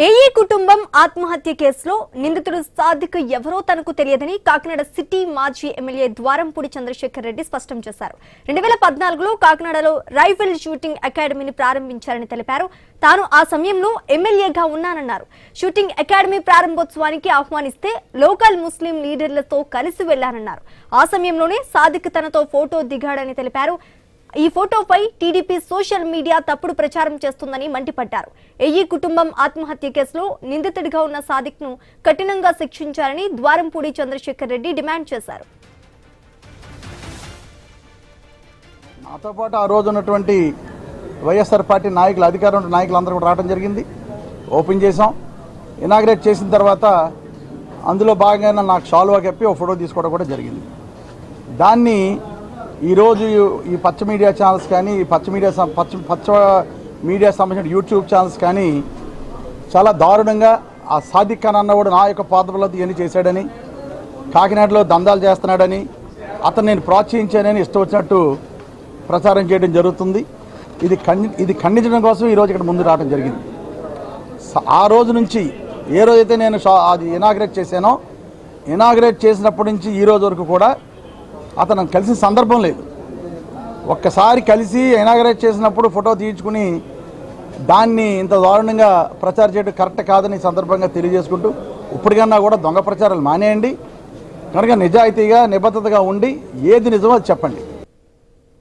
AE కుటుంబం ఆత్మహత్య కేసులో నిందితుడు సాదిక్ ఎవరో తనకు తెలియదని కాకినాడ సిటీ మాజీ ఎమ్మెల్యే ద్వారంపూడి చంద్రశేఖర్ రెడ్డి స్పష్టం చేశారు. 2014లో కాకినాడలో రైఫిల్ షూటింగ్ అకాడమీని ప్రారంభించారని తెలిపారు. తాను ఆ సమయంలో ఎమ్మెల్యేగా ఉన్నానన్నారు. షూటింగ్ అకాడమీ ప్రారంభోత్సవానికి ఆహ్వానిస్తే లోకల్ ముస్లిం లీడర్లతో కలిసి వెళ్లానన్నారు. ఆ సమయంలోనే సాదిక్ తనతో ఫోటో దిగాడని తెలిపారు. ఈ ఫోటోపై టీడీపీ సోషల్ మీడియా తప్పుడు ప్రచారం చేస్తుందని మండిపడ్డారు. ఏఈ కుటుంబం ఆత్మహత్య కేసులో నిందితుడిగా ఉన్న సాదిక్ ను కఠినంగా శిక్షించాలని ద్వారంపూడి చంద్రశేఖర్ రెడ్డి డిమాండ్ చేశారు. నాతో పాటు ఆ రోజు ఉన్నటువంటి వైఎస్ఆర్ పార్టీ నాయకులు, అధికారం నాయకులందరూ కూడా రావడం జరిగింది. ఓపెన్ చేసాం. ఇనాగ్రేట్ చేసిన తర్వాత అందులో భాగంగా నాకు షాల్వా కప్పి ఒక ఫోటో తీసుకోవడం కూడా జరిగింది. దాన్ని ఈరోజు ఈ పచ్చ మీడియా ఛానల్స్ కానీ, పచ్చ మీడియా సంబంధించిన యూట్యూబ్ ఛానల్స్ కానీ చాలా దారుణంగా ఆ సాదిక్ ఖాన్ అన్నవాడు నా యొక్క పాదబలతో ఇవన్నీ చేశాడని, కాకినాడలో దందాలు చేస్తున్నాడని, అతను నేను ప్రోత్సహించానని ఇష్టం వచ్చినట్టు ప్రచారం చేయడం జరుగుతుంది. ఇది ఖండించడం కోసం ఈరోజు ఇక్కడ ముందు రావడం జరిగింది. ఆ రోజు నుంచి ఏ రోజైతే నేను అది ఇనాగ్రేట్ చేశానో, ఇనాగ్రేట్ చేసినప్పటి నుంచి ఈ రోజు వరకు కూడా అతను కలిసిన సందర్భం లేదు. ఒక్కసారి కలిసి ఇనాగ్రేట్ చేసినప్పుడు ఫోటో తీయించుకుని దాన్ని ఇంత దారుణంగా ప్రచారం చేయడం కరెక్ట్ కాదని సందర్భంగా తెలియజేసుకుంటూ, ఇప్పటికన్నా కూడా దొంగ ప్రచారాలు మానేయండి. కనుక నిజాయితీగా నిబద్ధతగా ఉండి ఏది నిజమో అది చెప్పండి.